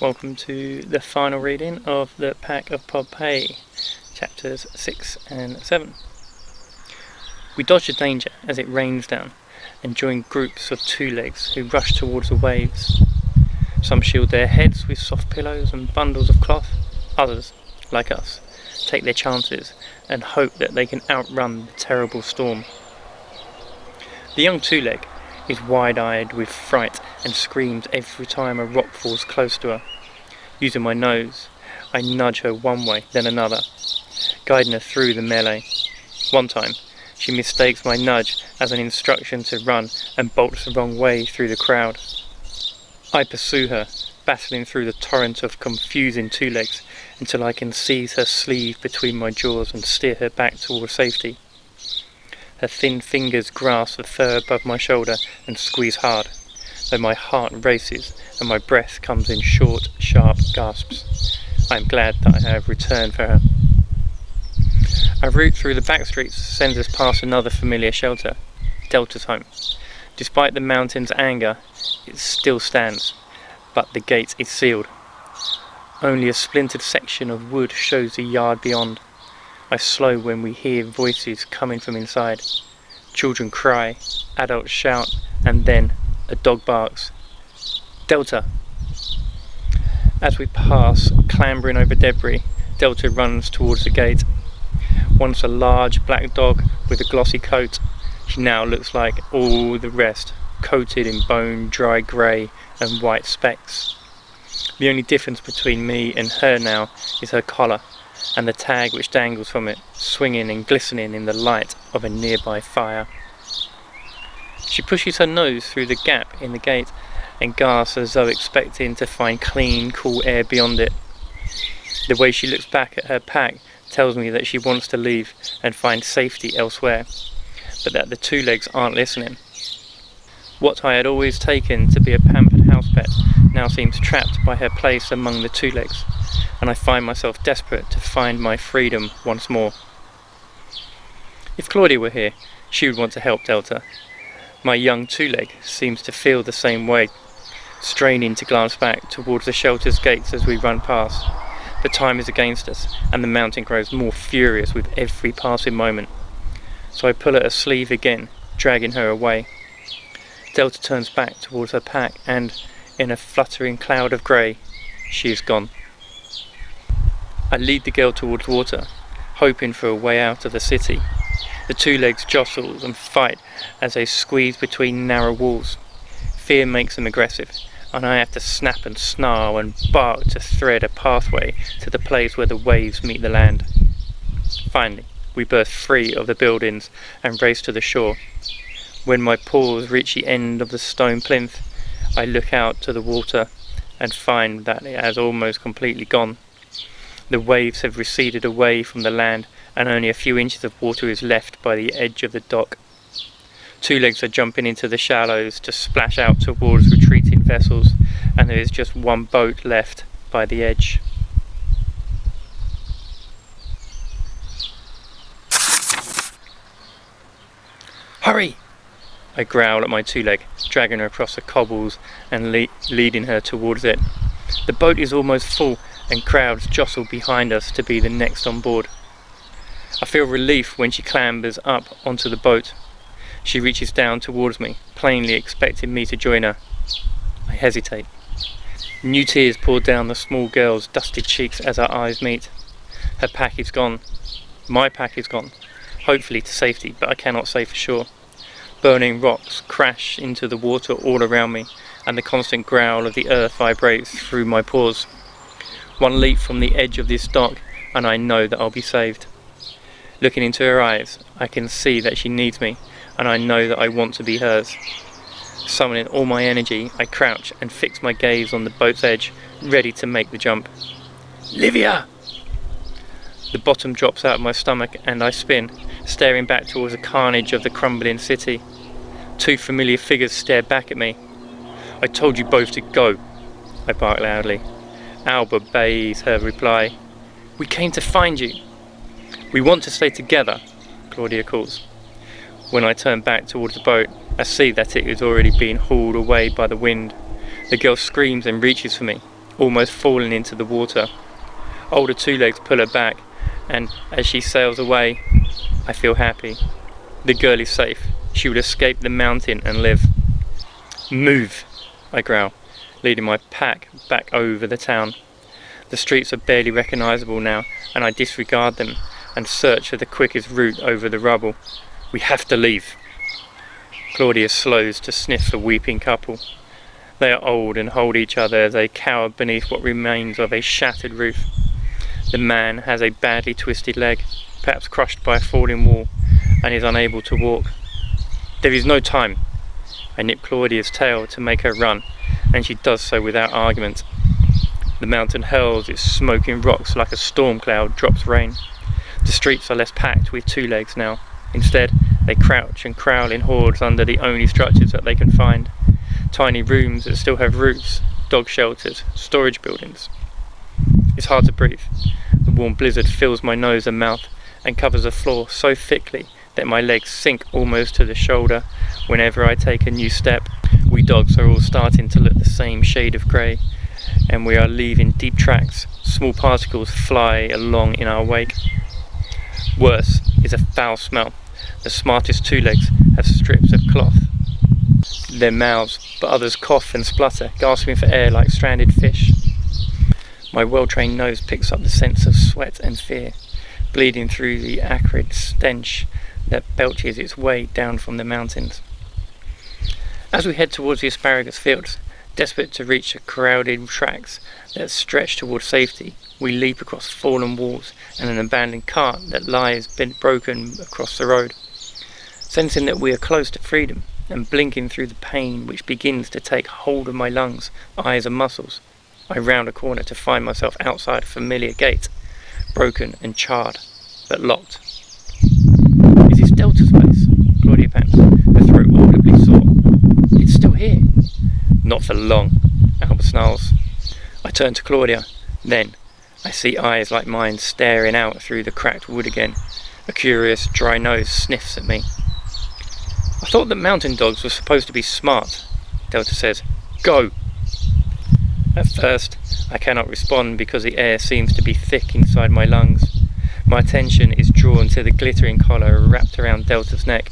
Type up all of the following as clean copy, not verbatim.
Welcome to the final reading of the Pack of Pompeii, chapters 6 and 7. We dodge the danger as it rains down and join groups of two legs who rush towards the waves. Some shield their heads with soft pillows and bundles of cloth. Others, like us, take their chances and hope that they can outrun the terrible storm. The young two-leg is wide-eyed with fright and screams every time a rock falls close to her. Using my nose, I nudge her one way, then another, guiding her through the melee. One time, she mistakes my nudge as an instruction to run and bolts the wrong way through the crowd. I pursue her, battling through the torrent of confusing two legs until I can seize her sleeve between my jaws and steer her back towards safety. Her thin fingers grasp the fur above my shoulder and squeeze hard, though my heart races and my breath comes in short, sharp gasps. I am glad that I have returned for her. Our route through the back streets sends us past another familiar shelter, Delta's home. Despite the mountain's anger, it still stands, but the gate is sealed. Only a splintered section of wood shows the yard beyond. I slow when we hear voices coming from inside. Children cry, adults shout, and then a dog barks. Delta! As we pass, clambering over debris, Delta runs towards the gate. Once a large black dog with a glossy coat, she now looks like all the rest, coated in bone-dry grey and white specks. The only difference between me and her now is her collar, and the tag which dangles from it, swinging and glistening in the light of a nearby fire. She pushes her nose through the gap in the gate and gasps as though expecting to find clean, cool air beyond it. The way she looks back at her pack tells me that she wants to leave and find safety elsewhere, but that the two legs aren't listening. What I had always taken to be a pampered house pet now seems trapped by her place among the two legs, and I find myself desperate to find my freedom once more. If Claudia were here, she would want to help Delta. My young two-leg seems to feel the same way, straining to glance back towards the shelter's gates as we run past. But time is against us, and the mountain grows more furious with every passing moment. So I pull at her sleeve again, dragging her away. Delta turns back towards her pack, and, in a fluttering cloud of grey, she is gone. I lead the girl towards water, hoping for a way out of the city. The two legs jostle and fight as they squeeze between narrow walls. Fear makes them aggressive, and I have to snap and snarl and bark to thread a pathway to the place where the waves meet the land. Finally, we burst free of the buildings and race to the shore. When my paws reach the end of the stone plinth, I look out to the water and find that it has almost completely gone. The waves have receded away from the land, and only a few inches of water is left by the edge of the dock. Two legs are jumping into the shallows to splash out towards retreating vessels, and there is just one boat left by the edge. Hurry! I growl at my two-leg, dragging her across the cobbles and leading her towards it. The boat is almost full, and crowds jostle behind us to be the next on board. I feel relief when she clambers up onto the boat. She reaches down towards me, plainly expecting me to join her. I hesitate. New tears pour down the small girl's dusty cheeks as our eyes meet. Her pack is gone. My pack is gone. Hopefully to safety, but I cannot say for sure. Burning rocks crash into the water all around me, and the constant growl of the earth vibrates through my pores. One leap from the edge of this dock, and I know that I'll be saved. Looking into her eyes, I can see that she needs me, and I know that I want to be hers. Summoning all my energy, I crouch and fix my gaze on the boat's edge, ready to make the jump. Livia! The bottom drops out of my stomach and I spin, staring back towards the carnage of the crumbling city. Two familiar figures stare back at me. I told you both to go, I bark loudly. Alba bays her reply. We came to find you. We want to stay together, Claudia calls. When I turn back towards the boat, I see that it is already being hauled away by the wind. The girl screams and reaches for me. almost falling into the water. Older two legs pull her back, and as she sails away, I feel happy. The girl is safe. She will escape the mountain and live. Move, I growl, leading my pack back over the town. The streets are barely recognisable now, and I disregard them and search for the quickest route over the rubble. We have to leave. Claudia slows to sniff the weeping couple. They are old and hold each other as they cower beneath what remains of a shattered roof. The man has a badly twisted leg, perhaps crushed by a falling wall, and is unable to walk. There is no time. I nip Claudia's tail to make her run, and she does so without argument. The mountain hurls its smoking rocks like a storm cloud drops rain. The streets are less packed with two legs now. Instead, they crouch and crawl in hordes under the only structures that they can find. Tiny rooms that still have roofs, dog shelters, storage buildings. It's hard to breathe. The warm blizzard fills my nose and mouth and covers the floor so thickly that my legs sink almost to the shoulder whenever I take a new step. We dogs are all starting to look the same shade of grey, and we are leaving deep tracks. Small particles fly along in our wake. Worse is a foul smell. The smartest two legs have strips of cloth in their mouths, but others cough and splutter, gasping for air like stranded fish. My well-trained nose picks up the sense of sweat and fear, bleeding through the acrid stench that belches its way down from the mountains. As we head towards the asparagus fields, desperate to reach the crowded tracks that stretch towards safety, we leap across fallen walls and an abandoned cart that lies bent broken across the road. Sensing that we are close to freedom, and blinking through the pain which begins to take hold of my lungs, eyes and muscles, I round a corner to find myself outside a familiar gate, broken and charred, but locked. Is this Delta's place? Claudia pants, her throat audibly sore. It's still here. Not for long, Albert snarls. I turn to Claudia. Then, I see eyes like mine staring out through the cracked wood again. A curious, dry nose sniffs at me. I thought that mountain dogs were supposed to be smart, Delta says. Go! At first, I cannot respond because the air seems to be thick inside my lungs. My attention is drawn to the glittering collar wrapped around Delta's neck.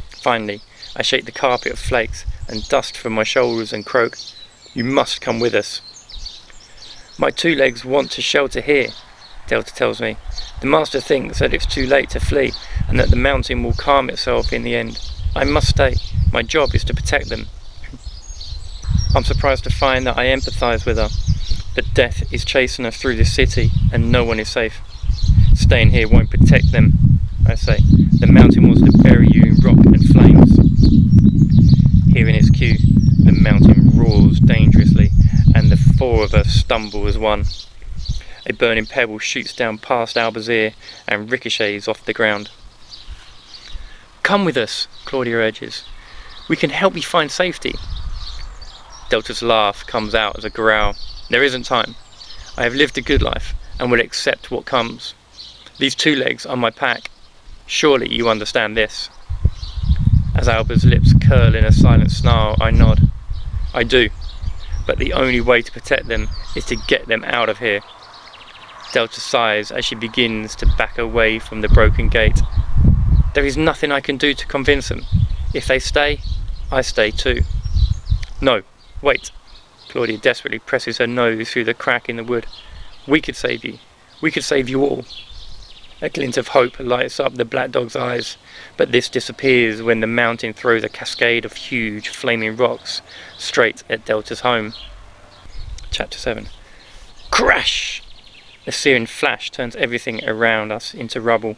Finally, I shake the carpet of flakes and dust from my shoulders and croak, You must come with us. My two legs want to shelter here, Delta tells me. The master thinks that it's too late to flee and that the mountain will calm itself in the end. I must stay. My job is to protect them. I'm surprised to find that I empathise with her. That death is chasing us through the city and no one is safe. Staying here won't protect them, I say. The mountain wants to bury you in rock and flames. Hearing its cue, the mountain roars dangerously and the four of us stumble as one. A burning pebble shoots down past Albert's ear and ricochets off the ground. Come with us, Claudia urges. We can help you find safety. Delta's laugh comes out as a growl. There isn't time. I have lived a good life and will accept what comes. These two legs are my pack. Surely you understand this. As Albert's lips curl in a silent snarl, I nod. I do, but the only way to protect them is to get them out of here. Delta sighs as she begins to back away from the broken gate. There is nothing I can do to convince them. If they stay, I stay too. No, wait. Claudia desperately presses her nose through the crack in the wood. We could save you. We could save you all. A glint of hope lights up the black dog's eyes, but this disappears when the mountain throws a cascade of huge flaming rocks straight at Delta's home. Chapter 7. Crash! The searing flash turns everything around us into rubble.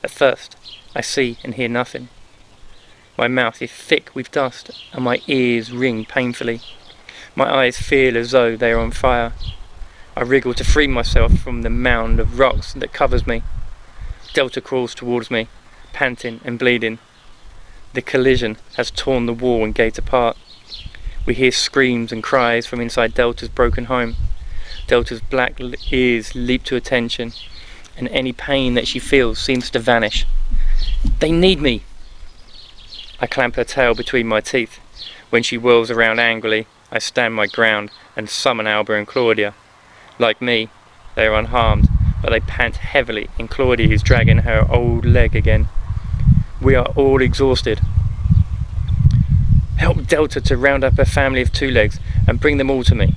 At first, I see and hear nothing. My mouth is thick with dust and my ears ring painfully. My eyes feel as though they are on fire. I wriggle to free myself from the mound of rocks that covers me. Delta crawls towards me, panting and bleeding. The collision has torn the wall and gate apart. We hear screams and cries from inside Delta's broken home. Delta's black ears leap to attention, and any pain that she feels seems to vanish. They need me! I clamp her tail between my teeth. When she whirls around angrily, I stand my ground and summon Alba and Claudia. Like me, they are unharmed, but they pant heavily, and Claudia is dragging her old leg again. We are all exhausted. Help Delta to round up her family of 2 legs and bring them all to me.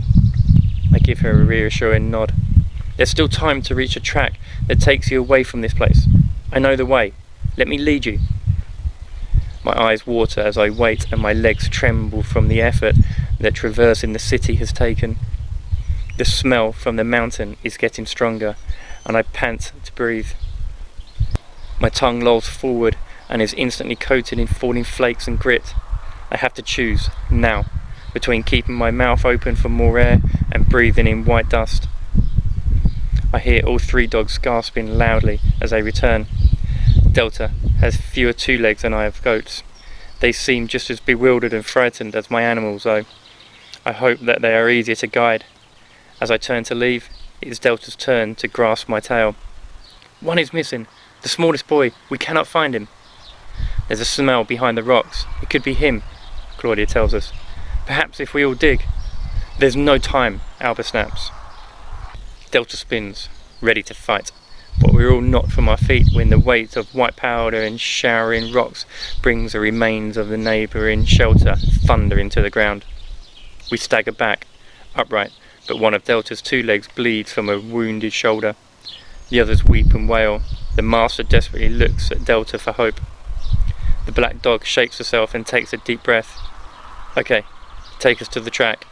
I give her a reassuring nod. There's still time to reach a track that takes you away from this place. I know the way. Let me lead you. My eyes water as I wait, and my legs tremble from the effort that traversing the city has taken. The smell from the mountain is getting stronger, and I pant to breathe. My tongue lolls forward and is instantly coated in falling flakes and grit. I have to choose, now, between keeping my mouth open for more air and breathing in white dust. I hear all 3 dogs gasping loudly as they return. Delta has fewer 2 legs than I have goats. They seem just as bewildered and frightened as my animals, though. I hope that they are easier to guide. As I turn to leave, it is Delta's turn to grasp my tail. One is missing. The smallest boy. We cannot find him. There's a smell behind the rocks. It could be him, Claudia tells us. Perhaps if we all dig. There's no time, Alba snaps. Delta spins, ready to fight, but we're all knocked from our feet when the weight of white powder and showering rocks brings the remains of the neighbouring shelter thundering to the ground. We stagger back, upright, but one of Delta's 2 legs bleeds from a wounded shoulder. The others weep and wail. The master desperately looks at Delta for hope. The black dog shakes herself and takes a deep breath. Okay, take us to the track.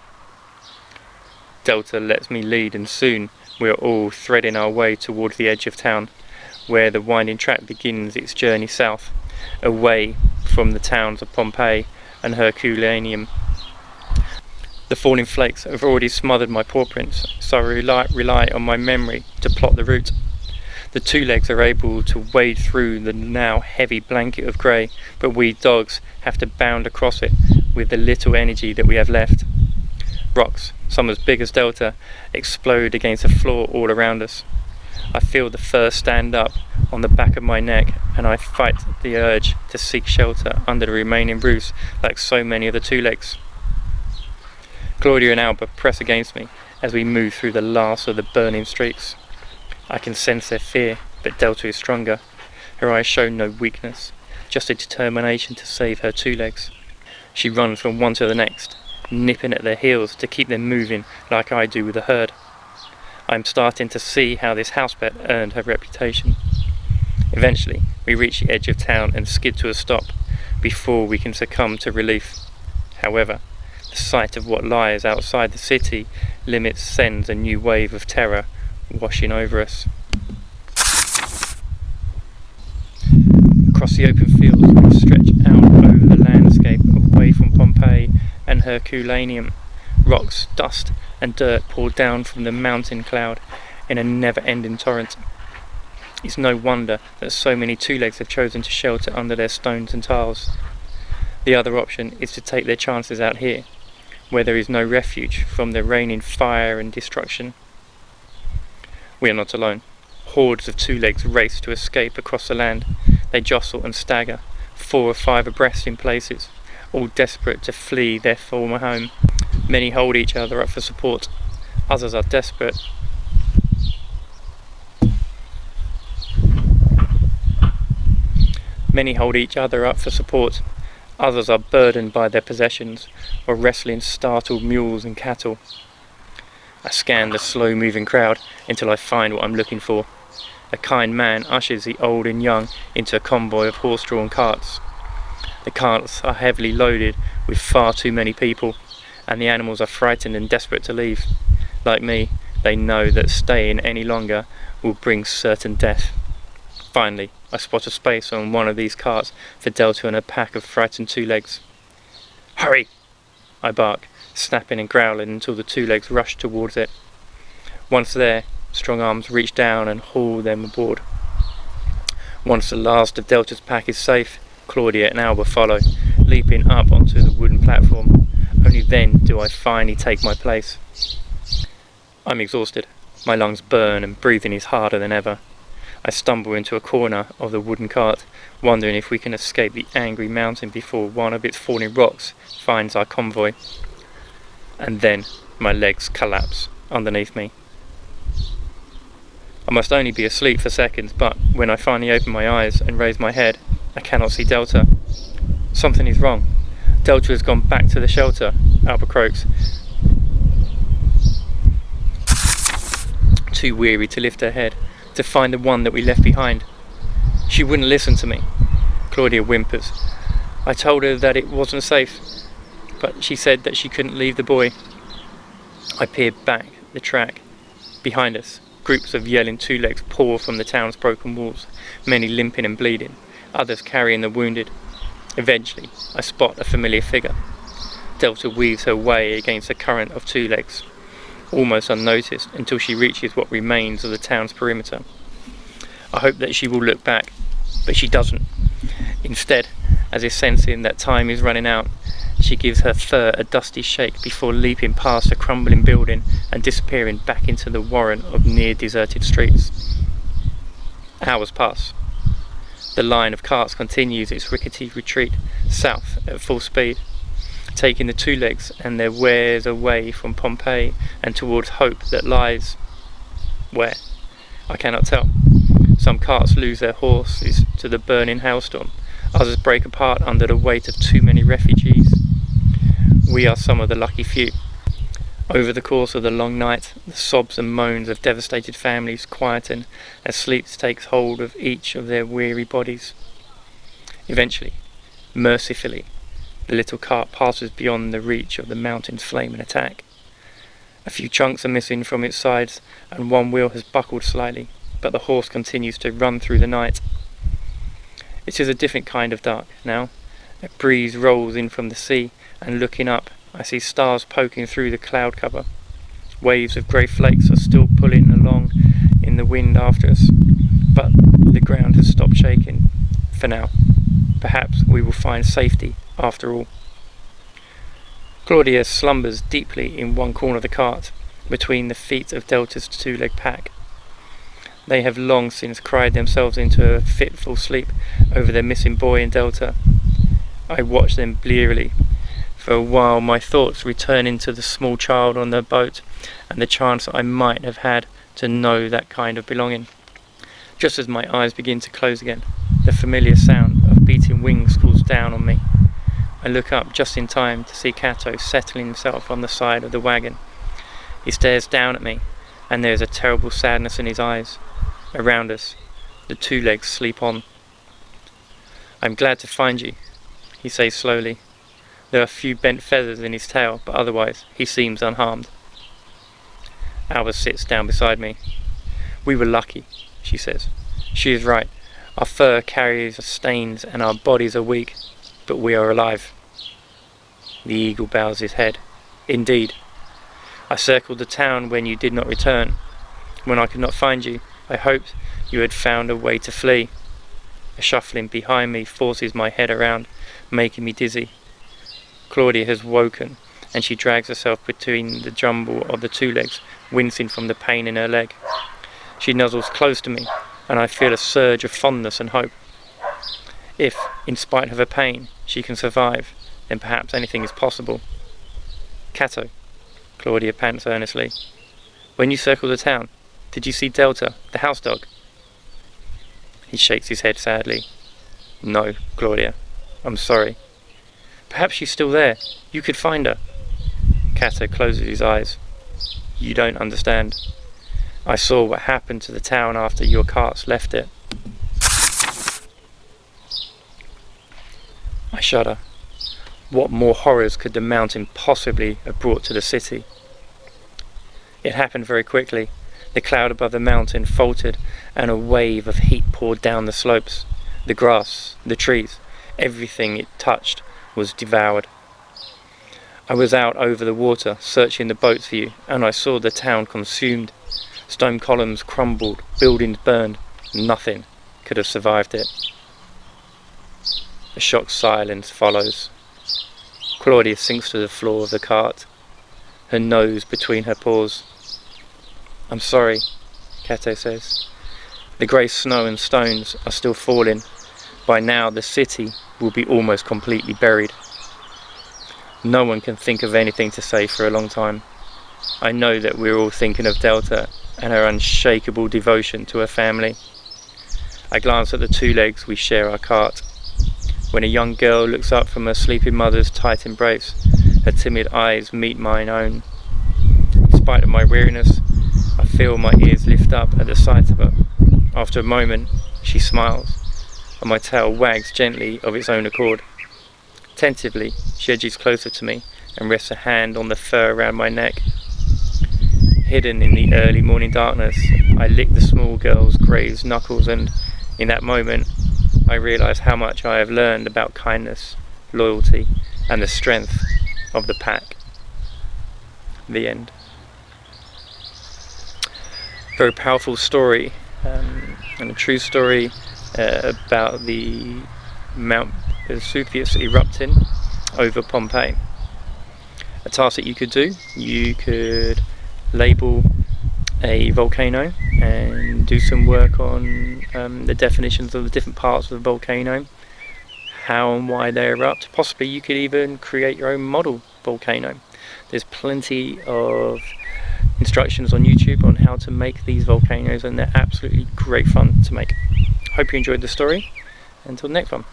Delta lets me lead, and soon we are all threading our way towards the edge of town, where the winding track begins its journey south, away from the towns of Pompeii and Herculaneum. The falling flakes have already smothered my paw prints, so I rely on my memory to plot the route. The 2 legs are able to wade through the now heavy blanket of grey, but we dogs have to bound across it with the little energy that we have left. Rocks, some as big as Delta, explode against the floor all around us. I feel the fur stand up on the back of my neck, and I fight the urge to seek shelter under the remaining roofs like so many of the 2 legs. Claudia and Alba press against me as we move through the last of the burning streaks. I can sense their fear, but Delta is stronger. Her eyes show no weakness, just a determination to save her 2 legs. She runs from one to the next, nipping at their heels to keep them moving like I do with the herd. I'm starting to see how this house pet earned her reputation. Eventually, we reach the edge of town and skid to a stop before we can succumb to relief. However, the sight of what lies outside the city limits sends a new wave of terror washing over us. Across the open fields, we stretch out over the landscape away from Pompeii and Herculaneum. Rocks, dust and dirt pour down from the mountain cloud in a never-ending torrent. It's no wonder that so many 2 legs have chosen to shelter under their stones and tiles. The other option is to take their chances out here, where there is no refuge from the raining fire and destruction. We are not alone. Hordes of 2 legs race to escape across the land. They jostle and stagger, 4 or 5 abreast in places, all desperate to flee their former home. Many hold each other up for support. Others are desperate. Many hold each other up for support. Others are burdened by their possessions, or wrestling startled mules and cattle. I scan the slow-moving crowd until I find what I'm looking for. A kind man ushers the old and young into a convoy of horse-drawn carts. The carts are heavily loaded with far too many people, and the animals are frightened and desperate to leave. Like me, they know that staying any longer will bring certain death. Finally, I spot a space on one of these carts for Delta and a pack of frightened 2 legs. "Hurry!" I bark, snapping and growling until the 2 legs rush towards it. Once there, strong arms reach down and haul them aboard. Once the last of Delta's pack is safe, Claudia and Alba follow, leaping up onto the wooden platform. Only then do I finally take my place. I'm exhausted. My lungs burn and breathing is harder than ever. I stumble into a corner of the wooden cart, wondering if we can escape the angry mountain before one of its falling rocks finds our convoy. and then my legs collapse underneath me. I must only be asleep for seconds, but when I finally open my eyes and raise my head, I cannot see Delta. Something is wrong. Delta has gone back to the shelter, Albert croaks, too weary to lift her head to find the one that we left behind. She wouldn't listen to me. Claudia whimpers. I told her that it wasn't safe, but she said that she couldn't leave the boy. I peered back the track. Behind us, groups of yelling two legs pour from the town's broken walls, many limping and bleeding, others carrying the wounded. Eventually, I spot a familiar figure. Delta weaves her way against the current of two legs, almost unnoticed until she reaches what remains of the town's perimeter. I hope that she will look back, but she doesn't. Instead, as if sensing that time is running out, she gives her fur a dusty shake before leaping past a crumbling building and disappearing back into the warren of near-deserted streets. Hours pass. The line of carts continues its rickety retreat south at full speed, taking the two legs and their wares away from Pompeii and towards hope that lies where? I cannot tell. Some carts lose their horses to the burning hailstorm, others break apart under the weight of too many refugees. We are some of the lucky few. Over the course of the long night, the sobs and moans of devastated families quieten as sleep takes hold of each of their weary bodies. Eventually, mercifully, the little cart passes beyond the reach of the mountain's flaming attack. A few chunks are missing from its sides, and one wheel has buckled slightly, but the horse continues to run through the night. It is a different kind of dark now. A breeze rolls in from the sea, and looking up, I see stars poking through the cloud cover. Waves of grey flakes are still pulling along in the wind after us, but the ground has stopped shaking. For now, perhaps we will find safety after all. Claudia slumbers deeply in one corner of the cart, between the feet of Delta's two-leg pack. They have long since cried themselves into a fitful sleep over their missing boy and Delta. I watch them blearily. For a while my thoughts return into the small child on the boat and the chance I might have had to know that kind of belonging. Just as my eyes begin to close again, the familiar sound of beating wings calls down on me. I look up just in time to see Cato settling himself on the side of the wagon. He stares down at me, and there is a terrible sadness in his eyes. Around us, the two legs sleep on. I'm glad to find you, he says slowly. There are a few bent feathers in his tail, but otherwise he seems unharmed. Alba sits down beside me. We were lucky, she says. She is right. Our fur carries stains and our bodies are weak, but we are alive. The eagle bows his head. Indeed. I circled the town when you did not return. When I could not find you, I hoped you had found a way to flee. A shuffling behind me forces my head around, making me dizzy. Claudia has woken, and she drags herself between the jumble of the two legs, wincing from the pain in her leg. She nuzzles close to me, and I feel a surge of fondness and hope. If, in spite of her pain, she can survive, then perhaps anything is possible. Cato, Claudia pants earnestly. When you circled the town, did you see Delta, the house dog? He shakes his head sadly. No, Claudia, I'm sorry. Perhaps she's still there. You could find her. Cato closes his eyes. You don't understand. I saw what happened to the town after your carts left it. I shudder. What more horrors could the mountain possibly have brought to the city? It happened very quickly. The cloud above the mountain faltered, and a wave of heat poured down the slopes. The grass, the trees, everything it touched was devoured. I was out over the water, searching the boats for you, and I saw the town consumed. Stone columns crumbled, buildings burned. Nothing could have survived it. A shocked silence follows. Claudia sinks to the floor of the cart, her nose between her paws. I'm sorry, Cato says. The grey snow and stones are still falling. By now the city will be almost completely buried. No one can think of anything to say for a long time. I know that we're all thinking of Delta and her unshakable devotion to her family. I glance at the two legs we share our cart. When a young girl looks up from her sleeping mother's tight embrace, her timid eyes meet mine own. In spite of my weariness, I feel my ears lift up at the sight of her. After a moment, she smiles, and my tail wags gently of its own accord. Attentively, she edges closer to me and rests a hand on the fur around my neck. Hidden in the early morning darkness, I lick the small girl's grazed knuckles, and in that moment, I realise how much I have learned about kindness, loyalty, and the strength of the pack. The end. Very powerful story, and a true story about the Mount Vesuvius erupting over Pompeii. A task that you could do: you could label a volcano and do some work on the definitions of the different parts of the volcano, how and why they erupt. Possibly you could even create your own model volcano. There's plenty of instructions on YouTube on how to make these volcanoes, and they're absolutely great fun to make. Hope you enjoyed the story. Until the next one.